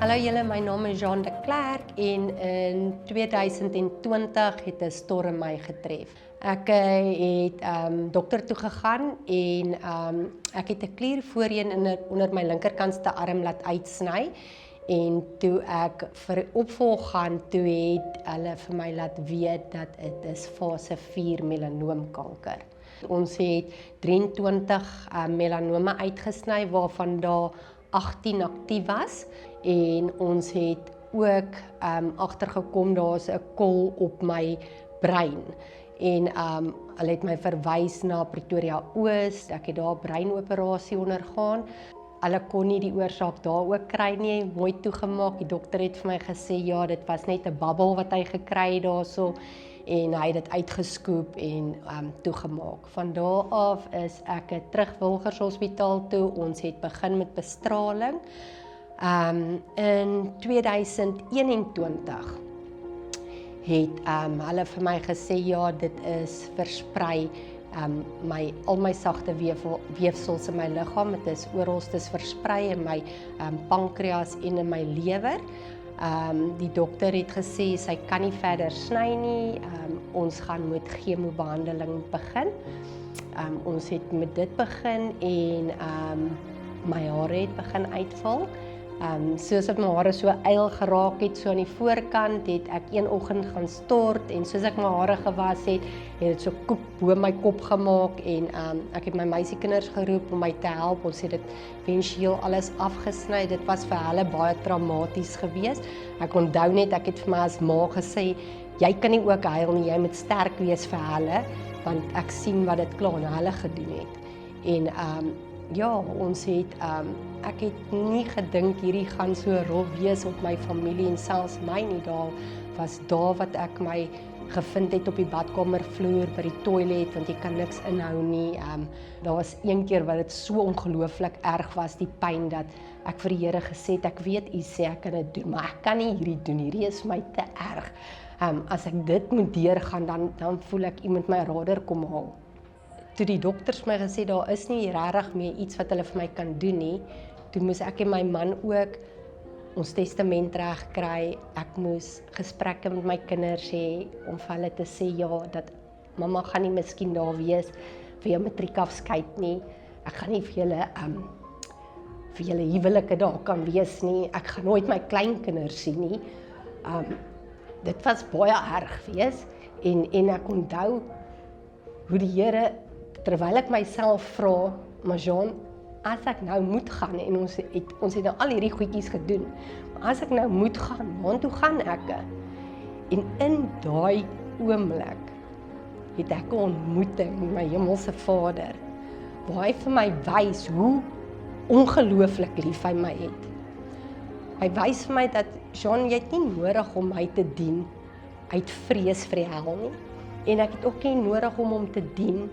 Hallo julle, my naam is Jean de Klerk en in 2020 het 'n storm my getref. Ek het dokter toe gegaan en ek het 'n klier voorheen onder my linkerkantste arm laat uitsny. En toe ek vir opvolg gaan, toe het hulle vir my laat weet dat dit is fase 4 melanoomkanker. Ons het 23 melanome uitgesny waarvan daar 18 aktief was en ons het ook agtergekom daar's 'n kol op my brein en hulle het my verwys na Pretoria Oos. Ek het daar 'n breinoperasie ondergaan. Hulle kon nie die oorsaak daar ook kry nie, mooi toegemaak. Die dokter het vir my gesê ja, dit was net 'n babbel wat hy gekry het daarso en hy het dit uitgeskoop en toegemaak. Van daar af is ek terug Wilgers Hospitaal toe. Ons het begin met bestraling. In 2021 het hulle vir my gesê ja, dit is versprei al my sagte weefsels in my liggaam. Dit is oralstes versprei in my pankreas en in my lewer. Die dokter het gesê sy kan nie verder sny nie. Ons gaan met chemobehandeling begin. Ons het met dit begin en my hare het begin uitval. Soos ek my hare so eil geraak het, so aan die voorkant, het ek een oggend gaan stort en soos ek my hare gewas het dit so koek bo my kop gemaak en ek het my meisiekinders geroep om my te help. Ons het dit eventueel alles afgesny. Dit was vir hulle baie traumaties geweest. Ek onthou net, ek het vir my as ma gesê, jy kan nie ook huil nie, jy moet sterk wees vir hulle, want ek sien wat dit klaar aan hulle gedoen het. En ja, ons het ek het nie gedink hierdie gaan so rof wees op my familie en selfs my nie. Daar was daar wat ek my gevind het op die badkamervloer by die toilet, want jy kan niks inhou nie. Daar was een keer wat dit so ongelooflik erg was, die pyn, dat ek vir die Here gesê het, ek weet u sê ek kan dit doen, maar ek kan nie hierdie doen, hierdie is my te erg. As ek dit moet deurgaan, dan voel ek iemand my radar kom haal. Toe die dokters my gesê, daar is nie regtig meer iets wat hulle vir my kan doen nie, toe moes ek en my man ook ons testament reg kry. Ek moes gesprekke met my kinders hê om vir hulle te sê ja, dat mamma gaan nie miskien daar wees vir jou matriekafskeid nie. Ek gaan nie vir julle huwelike daar kan wees nie. Ek gaan nooit my kleinkinders sien nie. Dit was baie erg wees en ek onthou hoe die Here, terwyl ek myself vra, maar Jean, as ek nou moet gaan, en ons het nou al hierdie goedjies gedoen, maar as ek nou moet gaan, waartoe gaan ek? En in daai oomblik het ek 'n ontmoeting met my hemelse Vader, waar hy vir my wys hoe ongelooflik lief hy my het. Hy wys vir my dat, Jean, jy het nie nodig om my te dien uit vrees vir die hel nie, en ek het ook nie nodig om hom te dien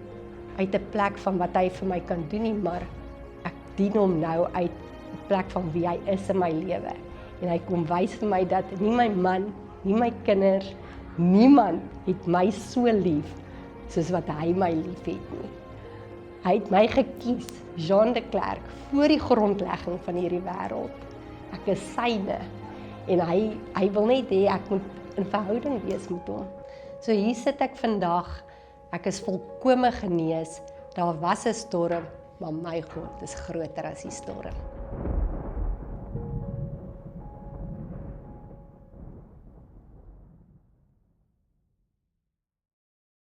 uit 'n plek van wat hy vir my kan doen nie, maar ek dien hom nou uit 'n plek van wie hy is in my lewe. En hy kom wys vir my dat nie my man, nie my kinders, niemand het my so lief soos wat hy my lief het nie. Hy het my gekies, Jean de Klerk, voor die grondlegging van hierdie wêreld. Ek is syne en hy wil net hê ek moet in verhouding wees met hom. So hier sit ek vandag, ek is volkome genees, daar was 'n storm, maar my God is groter as die storm.